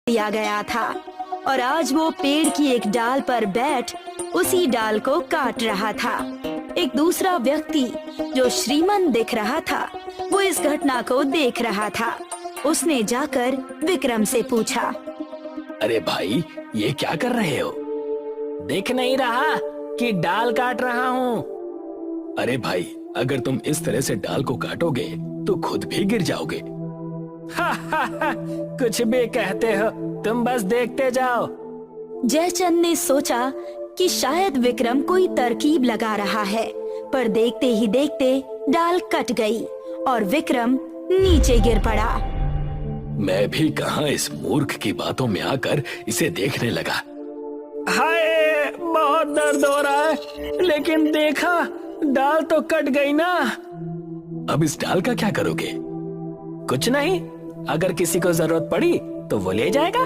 दिया गया था और आज वो पेड़ की एक डाल पर बैठ उसी डाल को काट रहा था। एक दूसरा व्यक्ति जो श्रीमंत दिख रहा था, वो इस घटना को देख रहा था। उसने जाकर विक्रम से पूछा, अरे भाई, ये क्या कर रहे हो? देख नहीं रहा कि डाल काट रहा हूँ। अरे भाई, अगर तुम इस तरह से डाल को काटोगे तो खुद भी गिर जाओगे। कुछ भी कहते हो, तुम बस देखते जाओ। जयचंद ने सोचा कि शायद विक्रम कोई तरकीब लगा रहा है, पर देखते ही देखते डाल कट गई और विक्रम नीचे गिर पड़ा। मैं भी कहां इस मूर्ख की बातों में आकर इसे देखने लगा। हाय, बहुत दर्द हो रहा है, लेकिन देखा डाल तो कट गई ना। अब इस डाल का क्या करोगे? कुछ नहीं, अगर किसी को जरूरत पड़ी तो वो ले जाएगा।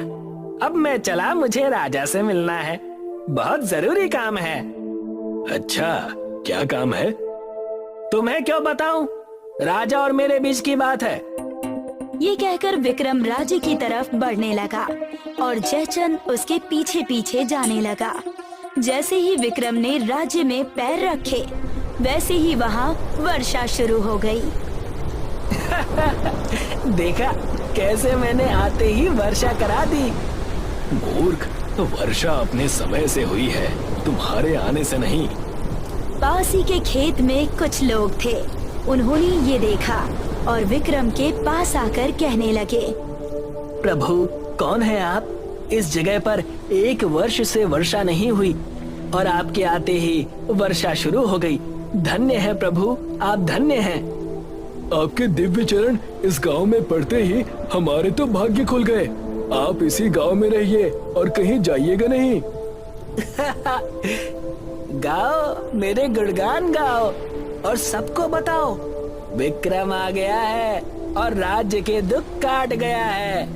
अब मैं चला, मुझे राजा से मिलना है, बहुत जरूरी काम है। अच्छा, क्या काम है? तुम्हें क्यों बताऊं, राजा और मेरे बीच की बात है। ये कहकर विक्रम राज्य की तरफ बढ़ने लगा और जयचंद उसके पीछे पीछे जाने लगा। जैसे ही विक्रम ने राज्य में पैर रखे, वैसे ही वहाँ वर्षा शुरू हो गई। देखा कैसे मैंने आते ही वर्षा करा दी। मूर्ख, तो वर्षा अपने समय से हुई है, तुम्हारे आने से नहीं। पास ही के खेत में कुछ लोग थे। उन्होंने ये देखा और विक्रम के पास आकर कहने लगे, प्रभु, कौन है आप? इस जगह पर 1 वर्ष से वर्षा नहीं हुई और आपके आते ही वर्षा शुरू हो गई। धन्य है प्रभु, आप धन्य हैं। आपके दिव्य चरण इस गांव में पड़ते ही हमारे तो भाग्य खुल गए। आप इसी गांव में रहिए और कहीं जाइएगा नहीं। गाओ, मेरे गुणगान गाओ और सबको बताओ, विक्रम आ गया है और राज्य के दुख काट गया है।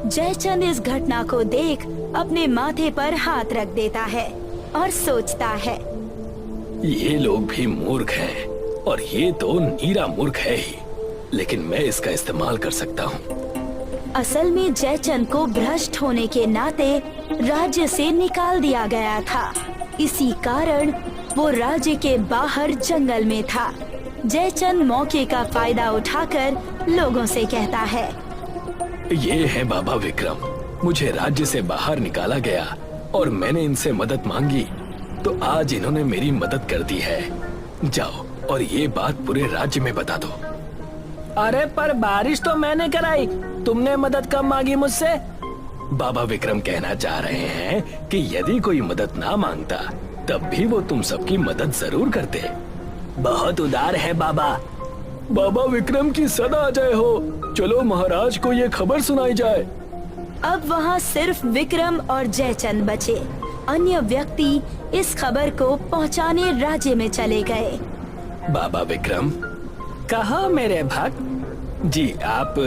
जयचंद इस घटना को देख अपने माथे पर हाथ रख देता है और सोचता है, ये लोग भी मूर्ख हैं और ये तो नीरा मूर्ख है ही, लेकिन मैं इसका इस्तेमाल कर सकता हूँ। असल में जयचंद को भ्रष्ट होने के नाते राज्य से निकाल दिया गया था। इसी कारण वो राज्य के बाहर जंगल में था। जयचंद मौके का फायदा उठाकर लोगों से कहता है, ये है बाबा विक्रम, मुझे राज्य से बाहर निकाला गया और मैंने इनसे मदद मांगी तो आज इन्होंने मेरी मदद कर दी है। जाओ और ये बात पूरे राज्य में बता दो। अरे पर बारिश तो मैंने कराई, तुमने मदद कब मांगी मुझसे? बाबा विक्रम कहना चाह रहे हैं कि यदि कोई मदद ना मांगता तब भी वो तुम सबकी मदद जरूर करते। बहुत उदार है बाबा। बाबा विक्रम की सदा जय हो। चलो महाराज को ये खबर सुनाई जाए। अब वहाँ सिर्फ विक्रम और जयचंद बचे। अन्य व्यक्ति इस खबर को पहुँचाने राज्य में चले गए। बाबा विक्रम, कहा मेरे भक्त जी, आप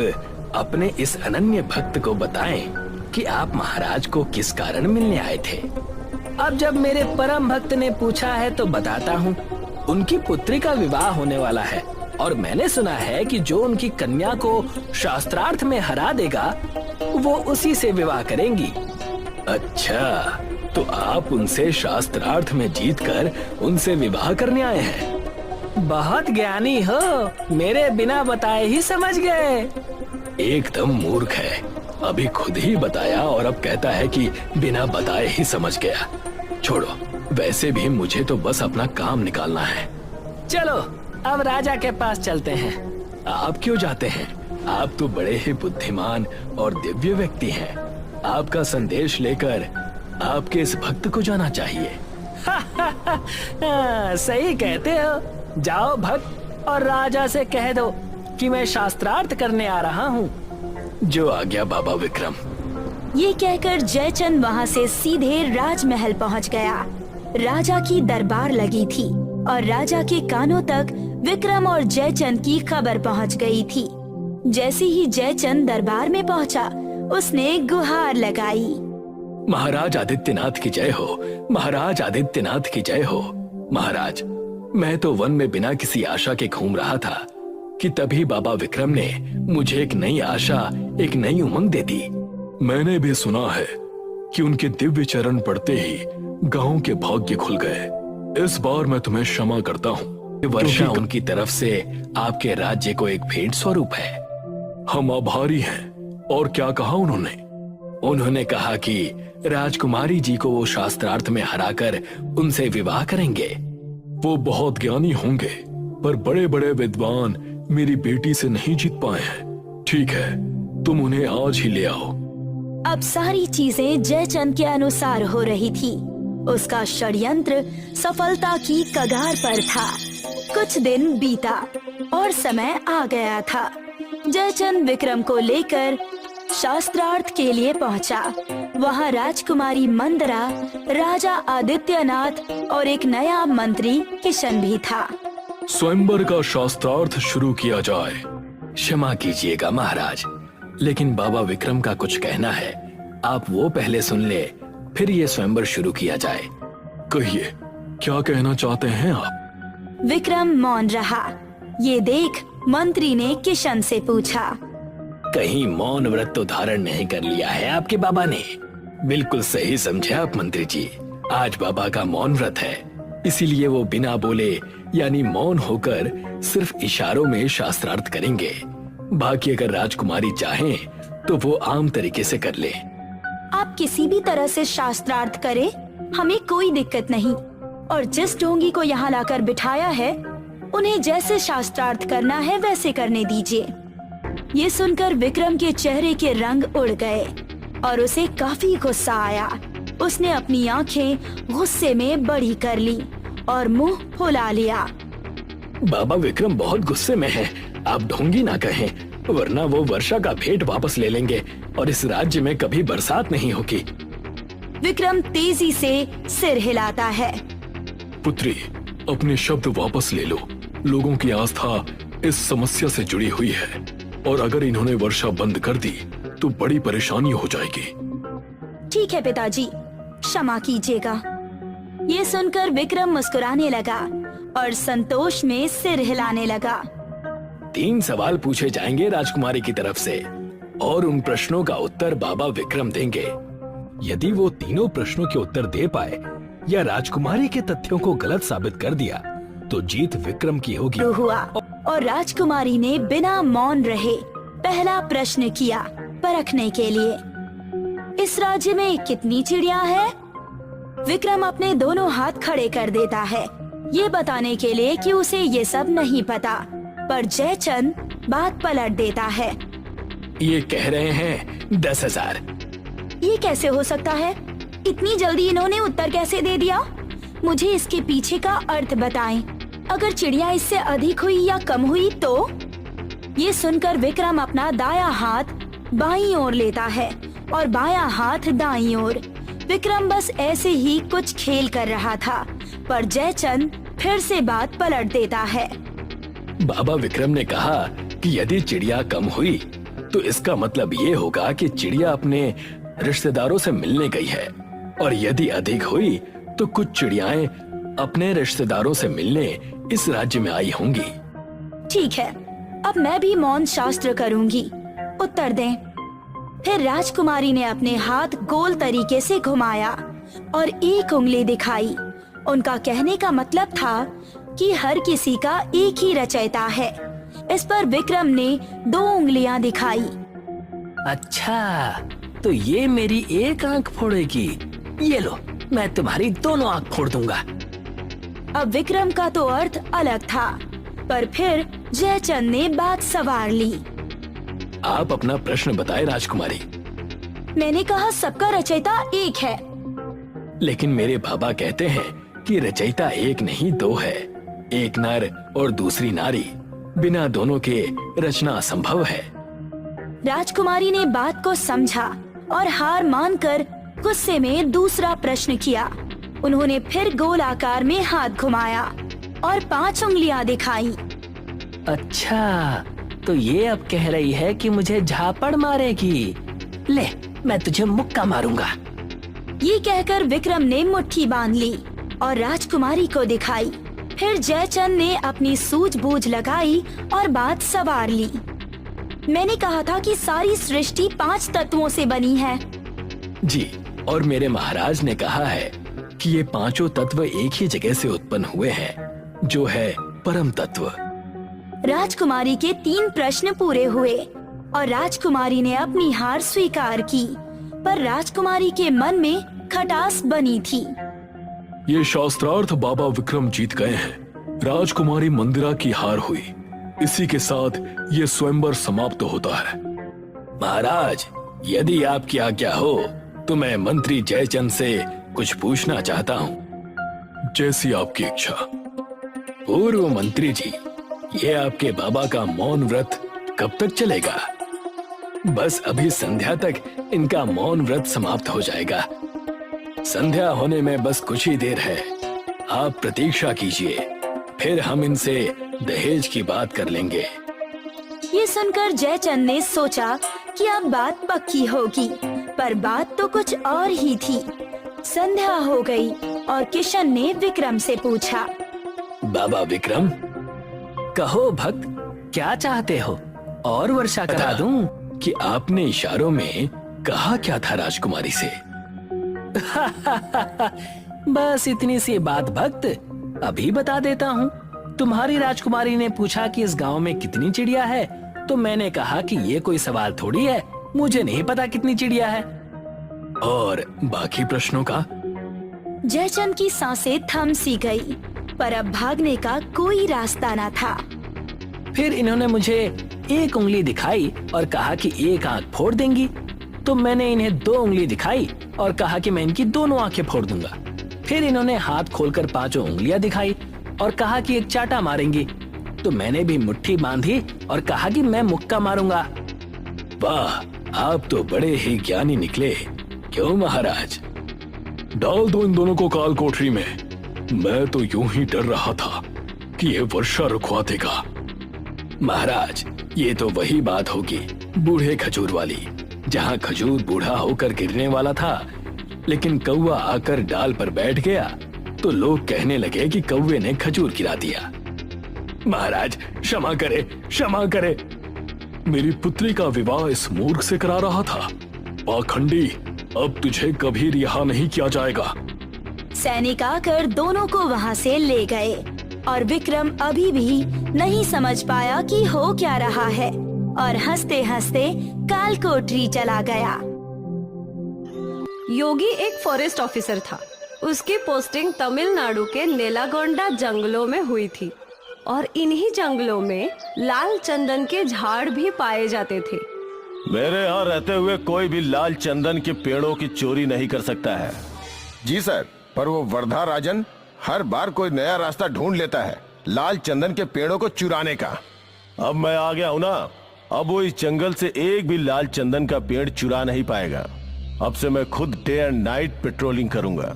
अपने इस अनन्य भक्त को बताएं कि आप महाराज को किस कारण मिलने आए थे। अब जब मेरे परम भक्त ने पूछा है तो बताता हूँ। उनकी पुत्री का विवाह होने वाला है और मैंने सुना है कि जो उनकी कन्या को शास्त्रार्थ में हरा देगा वो उसी से विवाह करेंगी। अच्छा, तो आप उनसे शास्त्रार्थ में जीतकर उनसे विवाह करने आए हैं। बहुत ज्ञानी हो, मेरे बिना बताए ही समझ गए। एकदम मूर्ख है, अभी खुद ही बताया और अब कहता है कि बिना बताए ही समझ गया। छोड़ो, वैसे भी मुझे तो बस अपना काम निकालना है। चलो अब राजा के पास चलते हैं। आप क्यों जाते हैं? आप तो बड़े ही बुद्धिमान और दिव्य व्यक्ति हैं। आपका संदेश लेकर आपके इस भक्त को जाना चाहिए। सही कहते हो। जाओ भक्त और राजा से कह दो कि मैं शास्त्रार्थ करने आ रहा हूँ। जो आ गया बाबा विक्रम। ये कहकर जयचंद वहाँ से सीधे राजमहल पहुँच गया। राजा की दरबार लगी थी और राजा के कानों तक विक्रम और जयचंद की खबर पहुँच गई थी। जैसे ही जयचंद दरबार में पहुँचा, उसने गुहार लगाई, महाराज आदित्यनाथ की जय हो, महाराज आदित्यनाथ की जय हो। महाराज, मैं तो वन में बिना किसी आशा के घूम रहा था, कि तभी बाबा विक्रम ने मुझे एक नई आशा, एक नई उमंग दे दी। मैंने भी सुना है कि उनके दिव्य चरण पड़ते ही गांव के भाग्य खुल गए। इस बार मैं तुम्हें क्षमा करता हूँ। वर्षा उनकी तरफ से आपके राज्य को एक भेंट स्वरूप है। हम आभारी हैं। और क्या कहा उन्होंने? उन्होंने कहा कि राजकुमारी जी को वो शास्त्रार्थ में हराकर उनसे विवाह करेंगे। वो बहुत ज्ञानी होंगे, पर बड़े बड़े विद्वान मेरी बेटी से नहीं जीत पाए हैं। ठीक है, तुम उन्हें आज ही ले आओ। अब सारी चीजें जयचंद के अनुसार हो रही थी। उसका षड्यंत्र सफलता की कगार पर था। कुछ दिन बीता और समय आ गया था। जयचंद विक्रम को लेकर शास्त्रार्थ के लिए पहुंचा। वहां राजकुमारी मंदरा, राजा आदित्यनाथ और एक नया मंत्री किशन भी था। स्वयंवर का शास्त्रार्थ शुरू किया जाए। क्षमा कीजिएगा महाराज, लेकिन बाबा विक्रम का कुछ कहना है। आप वो पहले सुन ले, फिर ये स्वयंवर शुरू किया जाए। कहिए, क्या कहना चाहते हैं आप? विक्रम मौन रहा। ये देख मंत्री ने किशन से पूछा, कहीं मौन व्रत तो धारण नहीं कर लिया है आपके बाबा ने? बिल्कुल सही समझे आप मंत्री जी। आज बाबा का मौन व्रत है, इसीलिए वो बिना बोले यानी मौन होकर सिर्फ इशारों में शास्त्रार्थ करेंगे। बाकी अगर राजकुमारी चाहें तो वो आम तरीके से कर ले। आप किसी भी तरह से शास्त्रार्थ करें, हमें कोई दिक्कत नहीं। और जिस ढोंगी को यहाँ लाकर बिठाया है, उन्हें जैसे शास्त्रार्थ करना है वैसे करने दीजिए। ये सुनकर विक्रम के चेहरे के रंग उड़ गए और उसे काफी गुस्सा आया। उसने अपनी आंखें गुस्से में बड़ी कर ली और मुंह फुला लिया। बाबा विक्रम बहुत गुस्से में हैं। आप ढोंगी ना कहें, वरना वो वर्षा का भेंट वापस ले लेंगे और इस राज्य में कभी बरसात नहीं होगी। विक्रम तेजी से सिर हिलाता है। पुत्री, अपने शब्द वापस ले लो। लोगों की आस्था इस समस्या से जुड़ी हुई है और अगर इन्होंने वर्षा बंद कर दी तो बड़ी परेशानी हो जाएगी। ठीक है पिताजी, क्षमा कीजिएगा। ये सुनकर विक्रम मुस्कुराने लगा और संतोष में सिर हिलाने लगा। 3 सवाल पूछे जाएंगे राजकुमारी की तरफ से और उन प्रश्नों का उत्तर बाबा विक्रम देंगे। यदि वो तीनों प्रश्नों के उत्तर दे पाए या राजकुमारी के तथ्यों को गलत साबित कर दिया तो जीत विक्रम की होगी। हुआ और राजकुमारी ने बिना मौन रहे पहला प्रश्न किया परखने के लिए। इस राज्य में कितनी चिड़िया है? विक्रम अपने दोनों हाथ खड़े कर देता है, ये बताने के लिए कि उसे ये सब नहीं पता। पर जयचंद बात पलट देता है। ये कह रहे हैं 10,000। ये कैसे हो सकता है? इतनी जल्दी इन्होंने उत्तर कैसे दे दिया? मुझे इसके पीछे का अर्थ बताएं। अगर चिड़िया इससे अधिक हुई या कम हुई तो? ये सुनकर विक्रम अपना दायां हाथ बाईं ओर लेता है और बायां हाथ दाईं ओर। विक्रम बस ऐसे ही कुछ खेल कर रहा था, पर जयचंद फिर से बात पलट देता है। बाबा विक्रम ने कहा कि यदि चिड़िया कम हुई तो इसका मतलब ये होगा कि चिड़िया अपने रिश्तेदारों से मिलने गई है, और यदि अधिक हुई तो कुछ चिड़ियाएं अपने रिश्तेदारों से मिलने इस राज्य में आई होंगी। ठीक है, अब मैं भी मौन शास्त्र करूंगी। उत्तर दें। फिर राजकुमारी ने अपने हाथ गोल तरीके से घुमाया और एक उंगली दिखाई। उनका कहने का मतलब था कि हर किसी का एक ही रचयिता है। इस पर विक्रम ने 2 उंगलियां दिखाई। अच्छा, तो ये मेरी एक आंख फोड़ेगी। ये लो, मैं तुम्हारी दोनों आंख फोड़ दूंगा। अब विक्रम का तो अर्थ अलग था, पर फिर जयचंद ने बात संवार ली। आप अपना प्रश्न बताएं राजकुमारी। मैंने कहा सबका रचयिता एक है। लेकिन मेरे बाबा कहते हैं कि रचयिता एक नहीं 2 है। एक नर और दूसरी नारी, बिना दोनों के रचना असंभव है। राजकुमारी ने बात को समझा और हार मानकर गुस्से में दूसरा प्रश्न किया। उन्होंने फिर गोल आकार में हाथ घुमाया और 5 उंगलियां दिखाई। अच्छा, तो ये अब कह रही है कि मुझे झापड़ मारेगी। ले, मैं तुझे मुक्का मारूंगा। ये कहकर विक्रम ने मुट्ठी बांध ली और राजकुमारी को दिखाई। फिर जयचंद ने अपनी सूझबूझ लगाई और बात सवार ली। मैंने कहा था कि सारी सृष्टि 5 तत्वों से बनी है। जी, और मेरे महाराज ने कहा है कि ये पांचों तत्व एक ही जगह से उत्पन्न हुए हैं, जो है परम तत्व। राजकुमारी के 3 प्रश्न पूरे हुए और राजकुमारी ने अपनी हार स्वीकार की, पर राजकुमारी के मन में खटास बनी थी। ये शास्त्रार्थ बाबा विक्रम जीत गए हैं। राजकुमारी मंदिरा की हार हुई। इसी के साथ ये स्वयंवर समाप्त होता है। महाराज, यदि आपकी आज्ञा हो तो मैं मंत्री जयचंद से कुछ पूछना चाहता हूँ। जैसी आपकी इच्छा। पूर्व मंत्री जी, ये आपके बाबा का मौन व्रत कब तक चलेगा? बस अभी संध्या तक इनका मौन व्रत समाप्त हो जाएगा। संध्या होने में बस कुछ ही देर है। आप प्रतीक्षा कीजिए, फिर हम इनसे दहेज की बात कर लेंगे। ये सुनकर जयचंद ने सोचा कि अब बात पक्की होगी, पर बात तो कुछ और ही थी। संध्या हो गई और किशन ने विक्रम से पूछा, बाबा विक्रम, कहो भक्त, क्या चाहते हो? और वर्षा करा दूं? कि आपने इशारों में कहा क्या था राजकुमारी से? बस इतनी सी बात भक्त, अभी बता देता हूँ। तुम्हारी राजकुमारी ने पूछा कि इस गांव में कितनी चिड़िया है, तो मैंने कहा कि ये कोई सवाल थोड़ी है, मुझे नहीं पता कितनी चिड़िया है। और बाकी प्रश्नों का? जयचंद की सांसें थम सी गई, पर अब भागने का कोई रास्ता न था। फिर इन्होंने मुझे एक उंगली दिखाई और कहा कि एक आंख फोड़ देंगी, तो मैंने इन्हें 2 उंगली दिखाई और कहा कि मैं इनकी दोनों आंखें फोड़ दूंगा। फिर इन्होंने हाथ खोलकर 5 उंगलियां दिखाई और कहा कि एक चाटा मारेंगी, तो मैंने भी मुट्ठी बांधी और कहा कि मैं मुक्का मारूंगा। वाह, आप तो बड़े ही ज्ञानी निकले। क्यों महाराज? डाल दो इन दोनों को काल कोठरी में। मैं तो यूं ही डर रहा था कि ये वर्षा रुकवा देगा। महाराज, ये तो वही बात होगी बूढ़े खजूर वाली, जहाँ खजूर बूढ़ा होकर गिरने वाला था, लेकिन कौवा आकर डाल पर बैठ गया तो लोग कहने लगे कि कौवे ने खजूर गिरा दिया। महाराज, क्षमा करे, क्षमा करे। मेरी पुत्री का विवाह इस मूर्ख से करा रहा था। पाखंडी, अब तुझे कभी रिहा नहीं किया जाएगा। सैनिक आकर दोनों को वहाँ से ले गए और विक्रम अभी भी नहीं समझ पाया कि हो क्या रहा है और हंसते हंसते काल कोठरी चला गया। योगी एक फॉरेस्ट ऑफिसर था। उसकी पोस्टिंग तमिलनाडु के नेलागोंडा जंगलों में हुई थी और इन्हीं जंगलों में लाल चंदन के झाड़ भी पाए जाते थे। मेरे यहाँ रहते हुए कोई भी लाल चंदन के पेड़ों की चोरी नहीं कर सकता है। जी सर, पर वो वर्धा राजन हर बार कोई नया रास्ता ढूंढ लेता है लाल चंदन के पेड़ों को चुराने का। अब मैं आ गया हूँ ना, अब वो इस जंगल से एक भी लाल चंदन का पेड़ चुरा नहीं पाएगा। अब से मैं खुद डे एंड नाइट पेट्रोलिंग करूंगा।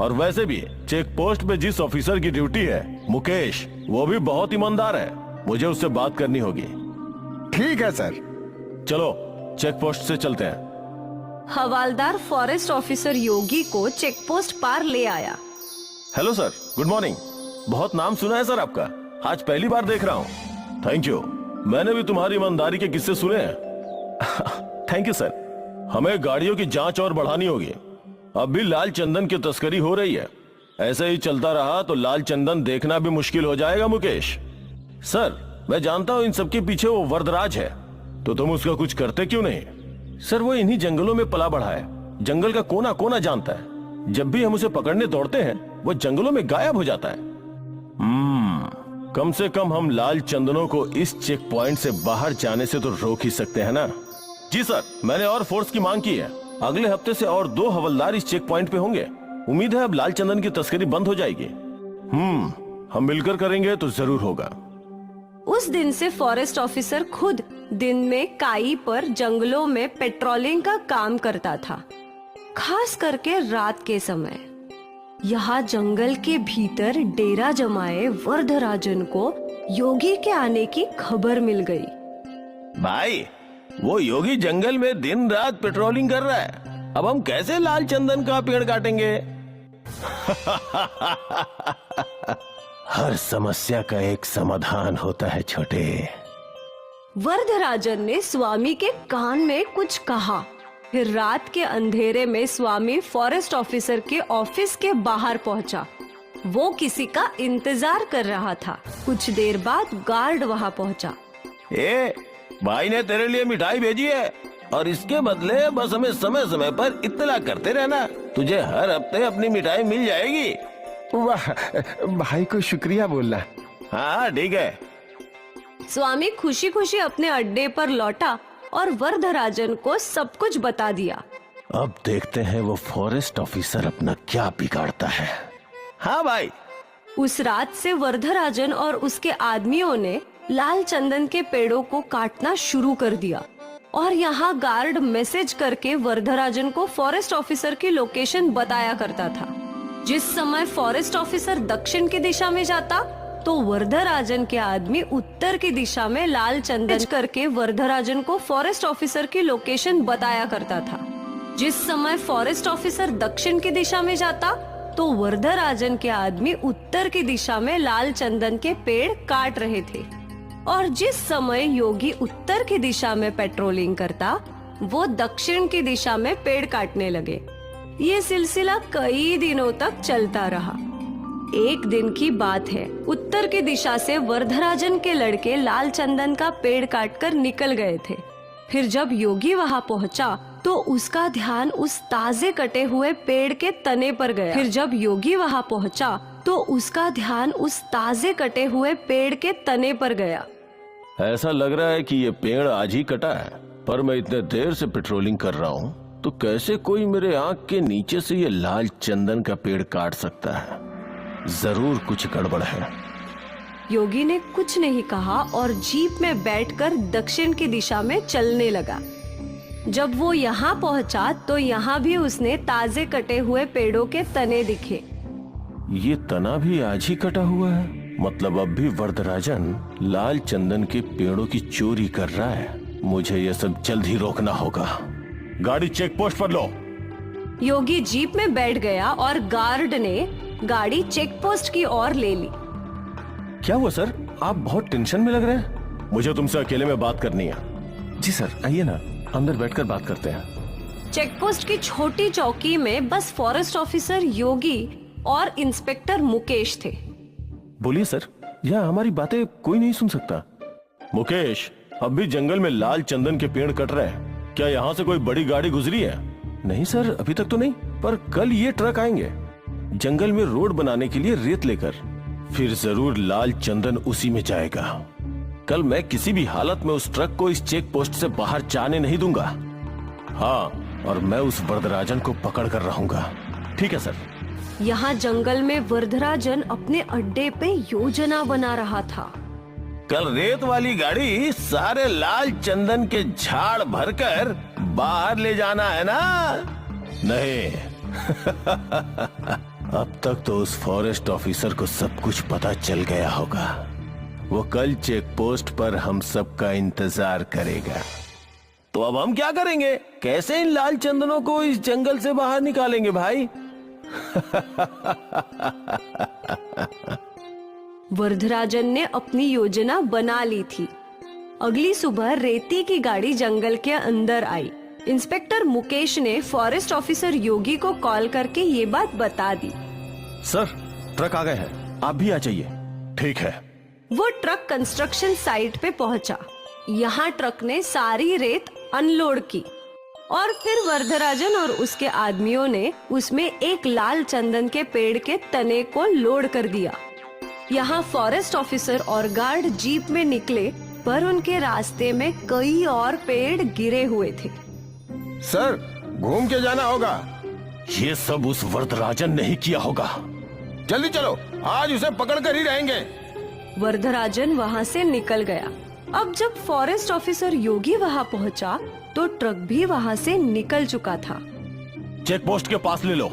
और वैसे भी चेक पोस्ट पे जिस ऑफिसर की ड्यूटी है, मुकेश, वो भी बहुत ईमानदार है। मुझे उससे बात करनी होगी। ठीक है सर। चलो चेक पोस्ट से चलते हैं। हवालदार फॉरेस्ट ऑफिसर योगी को चेक पोस्ट पार ले आया। Hello sir, good morning. बहुत नाम सुना है सर आपका, आज पहली बार देख रहा हूँ। Thank you. मैंने भी तुम्हारी ईमानदारी के किस्से सुने हैं। Thank you sir. हमें गाड़ियों की जांच और बढ़ानी होगी। अब भी लाल चंदन की तस्करी हो रही है। ऐसे ही चलता रहा तो लाल चंदन देखना भी मुश्किल हो जाएगा मुकेश। सर, मैं जानता हूँ इन सबके पीछे वो वरदराज है, तो तुम उसका कुछ करते क्यों नहीं? सर, वो इन्हीं जंगलों में पला बढ़ा है, जंगल का कोना कोना जानता है। जब भी हम उसे पकड़ने दौड़ते हैं वो जंगलों में गायब हो जाता है। कम से कम हम लाल चंदनों को इस चेक पॉइंट से बाहर जाने से तो रोक ही सकते हैं ना? जी सर, मैंने और फोर्स की मांग की है। अगले हफ्ते से और 2 हवलदार इस चेक पॉइंट पे होंगे। उम्मीद है अब लाल चंदन की तस्करी बंद हो जाएगी। हम मिलकर करेंगे तो जरूर होगा। उस दिन से फॉरेस्ट ऑफिसर खुद दिन में काई पर जंगलों में पेट्रोलिंग का काम करता था, खास करके रात के समय। यहाँ जंगल के भीतर डेरा जमाए वरदराजन को योगी के आने की खबर मिल गई। भाई, वो योगी जंगल में दिन रात पेट्रोलिंग कर रहा है। अब हम कैसे लाल चंदन का पेड़ काटेंगे? हर समस्या का एक समाधान होता है छोटे। वरदराजन ने स्वामी के कान में कुछ कहा। फिर रात के अंधेरे में स्वामी फॉरेस्ट ऑफिसर के ऑफिस के बाहर पहुंचा। वो किसी का इंतजार कर रहा था। कुछ देर बाद गार्ड वहां पहुंचा। ए, भाई ने तेरे लिए मिठाई भेजी है और इसके बदले बस हमें समय समय पर इत्तला करते रहना। तुझे हर हफ्ते अपनी मिठाई मिल जाएगी। वाह, भाई को शुक्रिया बोलना। हाँ ठीक है। स्वामी खुशी खुशी अपने अड्डे पर लौटा और वरदराजन को सब कुछ बता दिया। अब देखते हैं वो फॉरेस्ट ऑफिसर अपना क्या बिगाड़ता है। हाँ भाई। उस रात से वरदराजन और उसके आदमियों ने लाल चंदन के पेड़ों को काटना शुरू कर दिया और यहाँ गार्ड मैसेज करके वरदराजन को फॉरेस्ट ऑफिसर की लोकेशन बताया करता था। जिस समय फॉरेस्ट ऑफिसर दक्षिण की दिशा में जाता तो वरदराजन के आदमी उत्तर की दिशा में लाल चंदन करके वरदराजन को फॉरेस्ट ऑफिसर की लोकेशन बताया करता था। जिस समय फॉरेस्ट ऑफिसर दक्षिण की दिशा में जाता तो वरदराजन के आदमी उत्तर की दिशा में लाल चंदन के पेड़ काट रहे थे और जिस समय योगी उत्तर की दिशा में पेट्रोलिंग करता वो दक्षिण की दिशा में पेड़ काटने लगे। ये सिलसिला कई दिनों तक चलता रहा। एक दिन की बात है, उत्तर की दिशा से वरदराजन के लड़के लाल चंदन का पेड़ काटकर निकल गए थे। फिर जब योगी वहां पहुंचा तो उसका ध्यान उस ताजे कटे हुए पेड़ के तने पर गया। फिर जब योगी वहां पहुंचा तो उसका ध्यान उस ताजे कटे हुए पेड़ के तने पर गया। ऐसा लग रहा है कि ये पेड़ आज ही कटा है, पर मैं इतने देर से पेट्रोलिंग कर रहा हूँ तो कैसे कोई मेरे आंख के नीचे से ये लाल चंदन का पेड़ काट सकता है। जरूर कुछ गड़बड़ है। योगी ने कुछ नहीं कहा और जीप में बैठकर दक्षिण की दिशा में चलने लगा। जब वो यहाँ पहुँचा तो यहाँ भी उसने ताजे कटे हुए पेड़ों के तने दिखे। ये तना भी आज ही कटा हुआ है, मतलब अब भी वरदराजन लाल चंदन के पेड़ों की चोरी कर रहा है। मुझे ये सब जल्द ही रोकना होगा। गाड़ी चेक पोस्ट पर लो। योगी जीप में बैठ गया और गार्ड ने गाड़ी चेक पोस्ट की ओर ले ली। क्या हुआ सर, आप बहुत टेंशन में लग रहे हैं। मुझे तुमसे अकेले में बात करनी है। जी सर, आइए ना, अंदर बैठकर बात करते हैं। चेक पोस्ट की छोटी चौकी में बस फॉरेस्ट ऑफिसर योगी और इंस्पेक्टर मुकेश थे। बोलिए सर, यहाँ हमारी बातें कोई नहीं सुन सकता। मुकेश, अब भी जंगल में लाल चंदन के पेड़ कट रहे हैं। क्या यहाँ से कोई बड़ी गाड़ी गुजरी है? नहीं सर, अभी तक तो नहीं, पर कल ये ट्रक आएंगे जंगल में रोड बनाने के लिए रेत लेकर। फिर जरूर लाल चंदन उसी में जाएगा। कल मैं किसी भी हालत में उस ट्रक को इस चेक पोस्ट से बाहर जाने नहीं दूंगा। हाँ, और मैं उस वरदराजन को पकड़ कर रहूंगा। ठीक है सर। यहाँ जंगल में वरदराजन अपने अड्डे पे योजना बना रहा था। कल रेत वाली गाड़ी सारे लाल चंदन के झाड़ भरकर बाहर ले जाना है ना? नहीं। अब तक तो उस फॉरेस्ट ऑफिसर को सब कुछ पता चल गया होगा। वो कल चेक पोस्ट पर हम सबका इंतजार करेगा। तो अब हम क्या करेंगे? कैसे इन लाल चंदनों को इस जंगल से बाहर निकालेंगे भाई? वरदराजन ने अपनी योजना बना ली थी। अगली सुबह रेती की गाड़ी जंगल के अंदर आई। इंस्पेक्टर मुकेश ने फॉरेस्ट ऑफिसर योगी को कॉल करके ये बात बता दी। सर, ट्रक आ गए हैं, आप भी आ जाइए। ठीक है। वो ट्रक कंस्ट्रक्शन साइट पे पहुंचा। यहाँ ट्रक ने सारी रेत अनलोड की और फिर वरदराजन और उसके आदमियों ने उसमें एक लाल चंदन के पेड़ के तने को लोड कर दिया। यहाँ फॉरेस्ट ऑफिसर और गार्ड जीप में निकले, पर उनके रास्ते में कई और पेड़ गिरे हुए थे। सर, घूम के जाना होगा। ये सब उस वरदराजन ने ही किया होगा। जल्दी चलो, आज उसे पकड़ कर ही रहेंगे। वरदराजन वहाँ से निकल गया। अब जब फॉरेस्ट ऑफिसर योगी वहाँ पहुँचा तो ट्रक भी वहाँ से निकल चुका था। चेक पोस्ट के पास ले लो।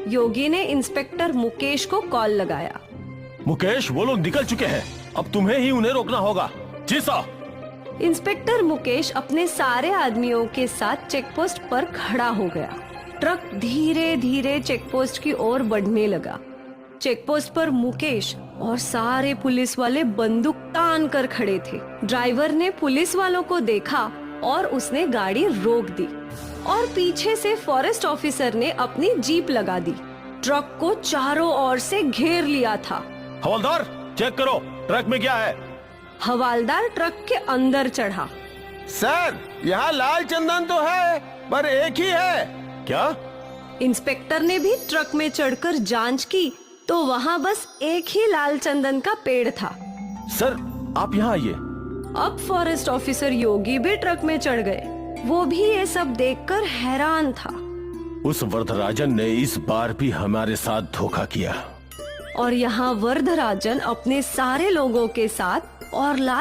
योगी ने इंस्पेक्टर मुकेश को कॉल लगाया। मुकेश, वो लोग निकल चुके हैं, अब तुम्हें ही उन्हें रोकना होगा। जी साहब। इंस्पेक्टर मुकेश अपने सारे आदमियों के साथ चेकपोस्ट पर खड़ा हो गया। ट्रक धीरे धीरे चेकपोस्ट की ओर बढ़ने लगा। चेकपोस्ट पर मुकेश और सारे पुलिस वाले बंदूक तान कर खड़े थे। ड्राइवर ने पुलिस वालों को देखा और उसने गाड़ी रोक दी और पीछे से फॉरेस्ट ऑफिसर ने अपनी जीप लगा दी। ट्रक को चारों ओर से घेर लिया था। हवलदार, चेक करो ट्रक में क्या है। हवालदार ट्रक के अंदर चढ़ा। सर, यहाँ लाल चंदन तो है, पर एक ही है। क्या? इंस्पेक्टर ने भी ट्रक में चढ़कर जांच की तो वहाँ बस एक ही लाल चंदन का पेड़ था। सर, आप यहाँ आइए। अब फॉरेस्ट ऑफिसर योगी भी ट्रक में चढ़ गए। वो भी ये सब देखकर हैरान था। उस वरदराजन ने इस बार भी हमारे साथ धोखा किया। और यहाँ वरदराजन अपने सारे लोगों के साथ और लाल